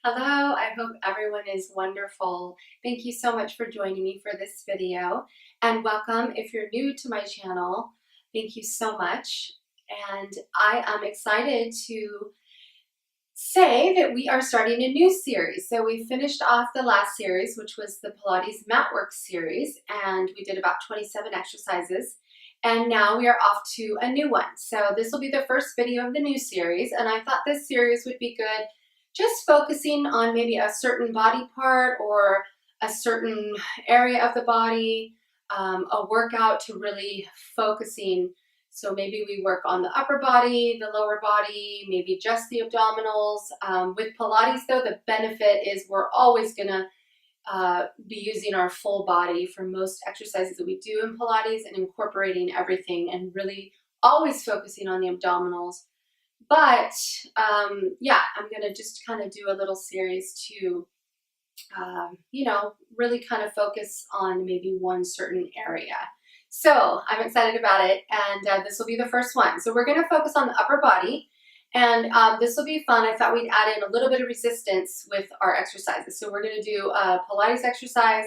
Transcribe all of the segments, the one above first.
Hello, I hope everyone is wonderful. Thank you so much for joining me for this video, and welcome if you're new to my channel. Thank you so much, and I am excited to say that we are starting a new series. So we finished off the last series, which was the Pilates mat work series, and we did about 27 exercises. And now we are off to a new one. So this will be the first video of the new series, and I thought this series would be good just focusing on maybe a certain body part or a certain area of the body, a workout to really focusing. So maybe we work on the upper body, the lower body, maybe just the abdominals. With Pilates though, the benefit is we're always gonna be using our full body for most exercises that we do in Pilates and incorporating everything and really always focusing on the abdominals. But yeah, I'm gonna just kind of do a little series to, really kind of focus on maybe one certain area. So I'm excited about it, and this will be the first one. So we're gonna focus on the upper body, and this will be fun. I thought we'd add in a little bit of resistance with our exercises. So we're gonna do a Pilates exercise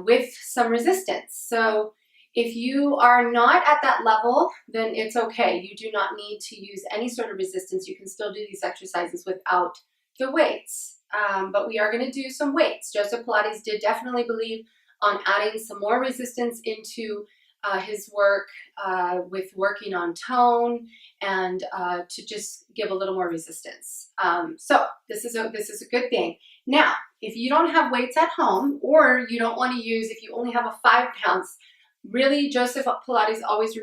with some resistance. So if you are not at that level, then it's okay. You do not need to use any sort of resistance. You can still do these exercises without the weights. But we are going to do some weights. Joseph Pilates did definitely believe on adding some more resistance into his work with working on tone and to just give a little more resistance. So this is a good thing. Now, if you don't have weights at home, or you don't want to use, if you only have a 5 pounds, really, Joseph Pilates always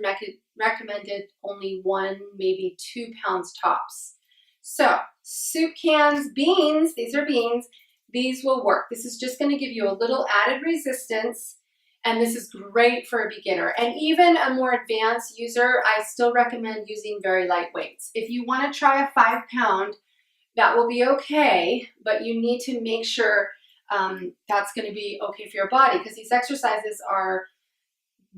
recommended only 1, maybe 2 pounds tops. So soup cans, beans, these are beans, these will work. This is just going to give you a little added resistance, and this is great for a beginner. And even a more advanced user, I still recommend using very light weights. If you want to try a 5 pound, that will be okay, but you need to make sure that's going to be okay for your body, because these exercises are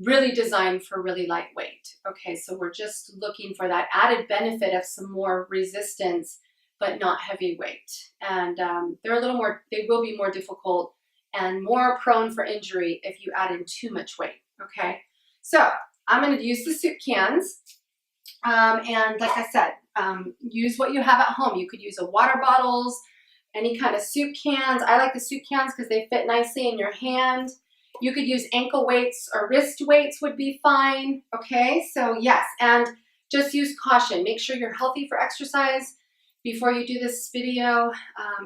really designed for really lightweight. Okay, so we're just looking for that added benefit of some more resistance, but not heavy weight. And they're a little more, they will be more difficult and more prone for injury if you add in too much weight. Okay, so I'm going to use the soup cans. And like I said, use what you have at home. You could use a water bottles, any kind of soup cans. I like the soup cans because they fit nicely in your hand. You could use ankle weights or wrist weights would be fine. Okay, so yes, and just use caution. Make sure you're healthy for exercise before you do this video.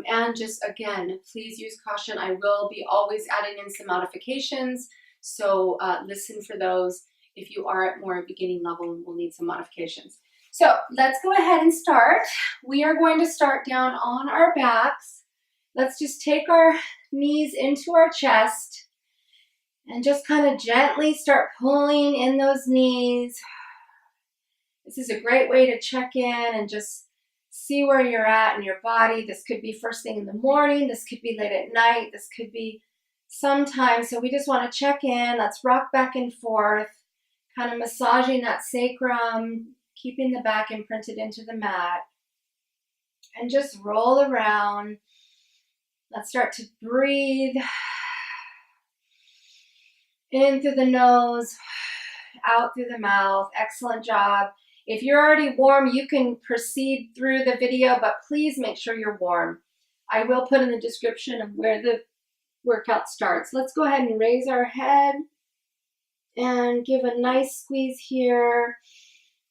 And just again, please use caution. I will be always adding in some modifications. So listen for those if you are at more beginning level and will need some modifications. So let's go ahead and start. We are going to start down on our backs. Let's just take our knees into our chest and just kind of gently start pulling in those knees. This is a great way to check in and just see where you're at in your body. This could be first thing in the morning. This could be late at night. This could be sometime. So we just want to check in. Let's rock back and forth, kind of massaging that sacrum, keeping the back imprinted into the mat. And just roll around. Let's start to breathe. In through the nose, out through the mouth. Excellent job. If you're already warm, you can proceed through the video, but please make sure you're warm. I will put in the description of where the workout starts. Let's go ahead and raise our head and give a nice squeeze here.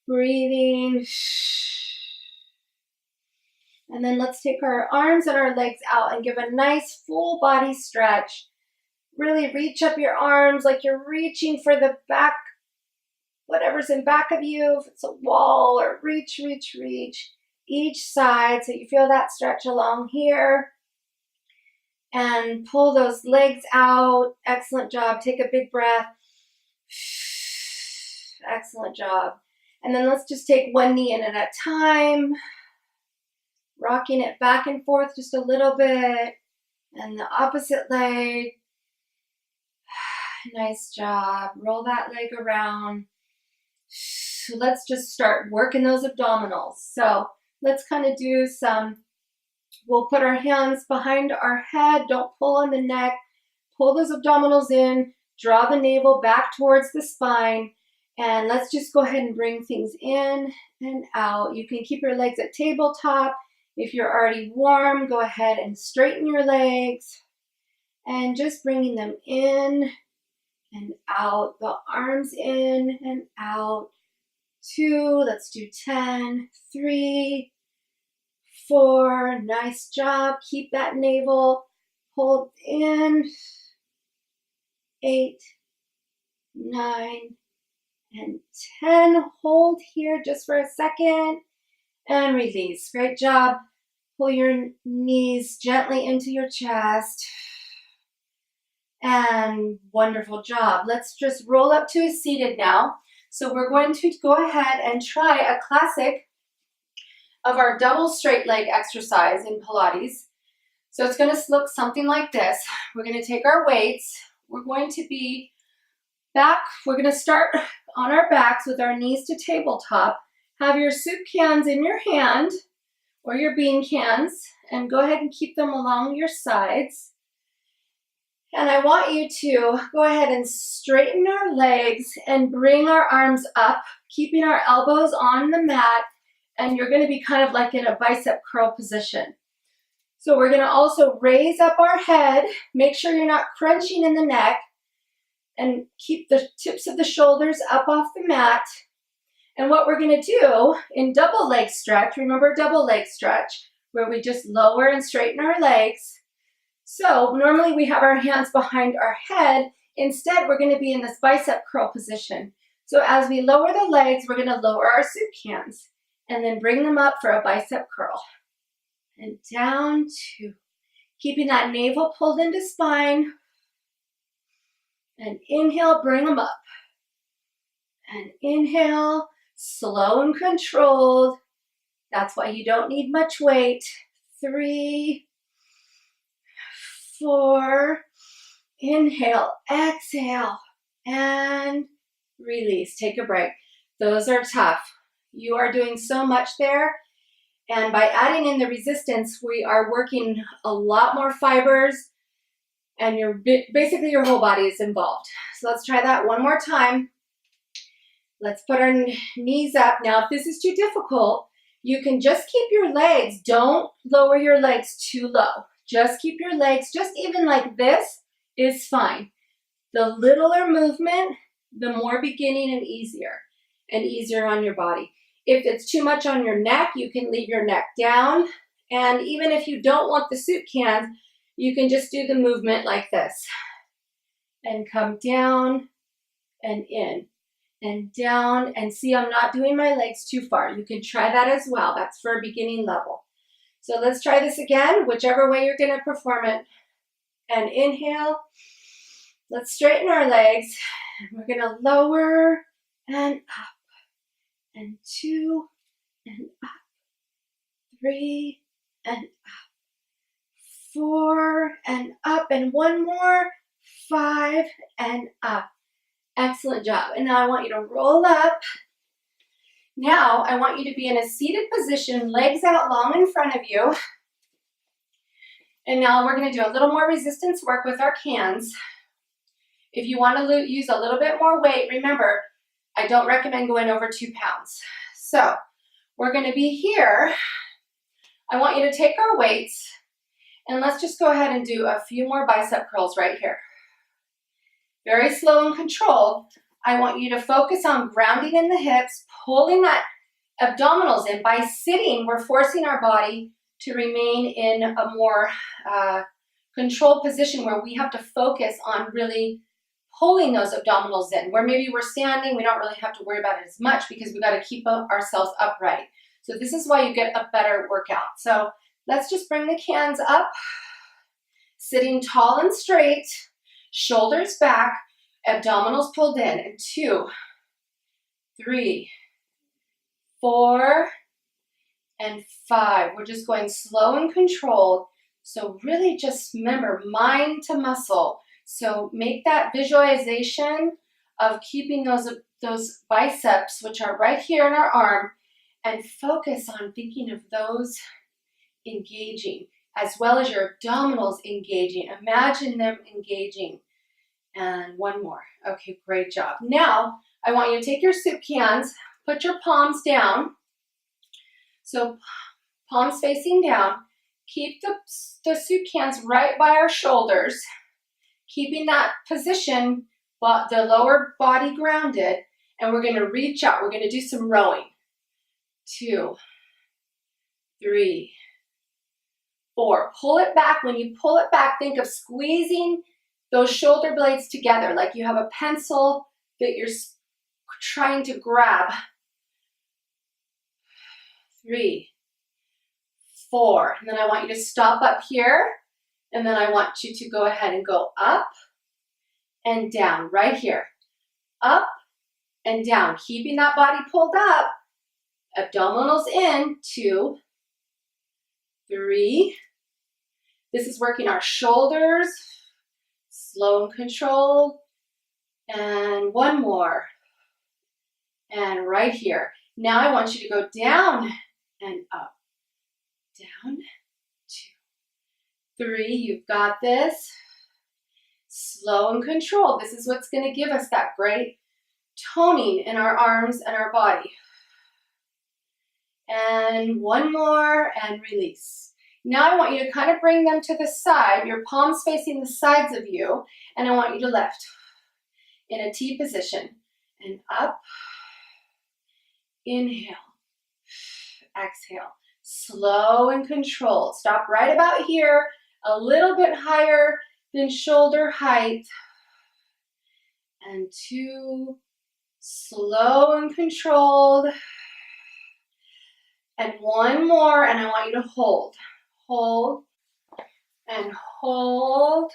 Breathing. And then let's take our arms and our legs out and give a nice full body stretch. Really reach up your arms like you're reaching for the back, whatever's in back of you, if it's a wall, or reach, reach, reach each side so you feel that stretch along here. And pull those legs out. Excellent job. Take a big breath. Excellent job. And then let's just take one knee in at a time, rocking it back and forth just a little bit, and the opposite leg. Nice job. Roll that leg around. Let's just start working those abdominals. So let's kind of do some We'll put our hands behind our head. Don't pull on the neck. Pull those abdominals in. Draw the navel back towards the spine. And let's just go ahead and bring things in and out. You can keep your legs at tabletop. If you're already warm, go ahead and straighten your legs. And just bringing them in and out. The arms in and out. 2, let's do 10, 3, 4, nice job. Keep that navel pulled in. 8, 9, and 10. Hold here just for a second and release. Great job. Pull your knees gently into your chest. And wonderful job. Let's just roll up to a seated now. So we're going to go ahead and try a classic of our double straight leg exercise in Pilates. So it's going to look something like this. We're going to take our weights. We're going to be back. We're going to start on our backs with our knees to tabletop. Have your soup cans in your hand or your bean cans and go ahead and keep them along your sides. And I want you to go ahead and straighten our legs and bring our arms up, keeping our elbows on the mat, and you're going to be kind of like in a bicep curl position. So we're going to also raise up our head, make sure you're not crunching in the neck, and keep the tips of the shoulders up off the mat. And what we're going to do in double leg stretch, remember double leg stretch, where we just lower and straighten our legs. So normally we have our hands behind our head. Instead, we're going to be in this bicep curl position. So as we lower the legs, we're going to lower our soup cans and then bring them up for a bicep curl. And down 2. Keeping that navel pulled into spine. And inhale, bring them up. And inhale, slow and controlled. That's why you don't need much weight. 3, 4, inhale, exhale, and release. Take a break. Those are tough. You are doing so much there, and by adding in the resistance, we are working a lot more fibers, and basically your whole body is involved. So let's try that one more time. Let's put our knees up. Now, if this is too difficult, you can just keep your legs. Don't lower your legs too low. Just keep your legs, just even like this is fine. The littler movement, the more beginning and easier on your body. If it's too much on your neck, you can leave your neck down. And even if you don't want the soup cans, you can just do the movement like this. And come down and in and down. And see, I'm not doing my legs too far. You can try that as well. That's for a beginning level. So let's try this again, whichever way you're going to perform it. And inhale. Let's straighten our legs. We're going to lower and up. And 2 and up. 3 and up. 4 and up. And one more. 5 and up. Excellent job. And now I want you to roll up. Now, I want you to be in a seated position, legs out long in front of you. And now we're going to do a little more resistance work with our cans. If you want to use a little bit more weight, remember, I don't recommend going over 2 pounds. So, we're going to be here. I want you to take our weights, and let's just go ahead and do a few more bicep curls right here. Very slow and controlled. I want you to focus on grounding in the hips, pulling that abdominals in. By sitting, we're forcing our body to remain in a more controlled position where we have to focus on really pulling those abdominals in. Where maybe we're standing, we don't really have to worry about it as much because we got to keep ourselves upright. So this is why you get a better workout. So let's just bring the cans up, sitting tall and straight, shoulders back, abdominals pulled in, and 2, 3, 4, and 5. We're just going slow and controlled. So really just remember, mind to muscle. So make that visualization of keeping those biceps, which are right here in our arm, and focus on thinking of those engaging, as well as your abdominals engaging. Imagine them engaging. And one more. Okay, great job. Now, I want you to take your soup cans, put your palms down. So palms facing down. Keep the soup cans right by our shoulders, keeping that position, but the lower body grounded. And we're going to reach out. We're going to do some rowing. 2, 3, 4. Pull it back. When you pull it back, think of squeezing those shoulder blades together like you have a pencil that you're trying to grab. 3, 4. And then I want you to stop up here. And then I want you to go ahead and go up and down right here. Up and down. Keeping that body pulled up. Abdominals in. 2, 3. This is working our shoulders. Slow and controlled. And one more. And right here. Now I want you to go down and up. Down. 2, 3. You've got this. Slow and controlled. This is what's going to give us that great toning in our arms and our body. And one more and release. Now I want you to kind of bring them to the side, your palms facing the sides of you, and I want you to lift in a T position. And up, inhale, exhale. Slow and controlled. Stop right about here, a little bit higher than shoulder height. And 2, slow and controlled. And one more, and I want you to hold. Hold and hold.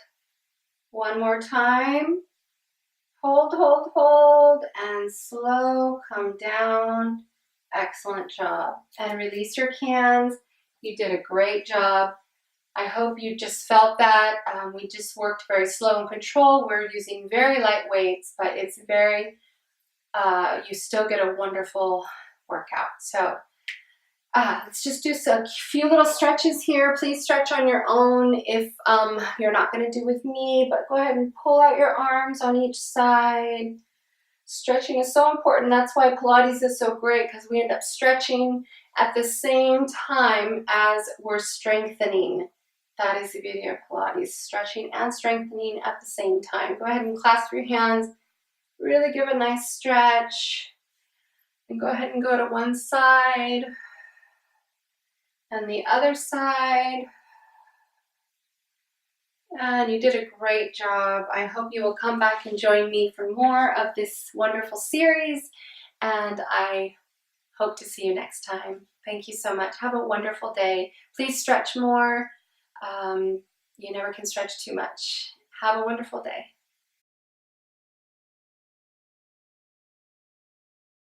One more time. Hold, hold, hold, and slow, come down. Excellent job. And release your hands. You did a great job. I hope you just felt that. We just worked very slow and controlled. We're using very light weights, but it's very, you still get a wonderful workout. So let's just do a few little stretches here. Please stretch on your own if you're not going to do with me, but go ahead and pull out your arms on each side. Stretching is so important. That's why Pilates is so great, because we end up stretching at the same time as we're strengthening. That is the beauty of Pilates, stretching and strengthening at the same time. Go ahead and clasp your hands. Really give a nice stretch. And go ahead and go to one side. And the other side. And you did a great job. I hope you will come back and join me for more of this wonderful series. And I hope to see you next time. Thank you so much. Have a wonderful day. Please stretch more. You never can stretch too much. Have a wonderful day.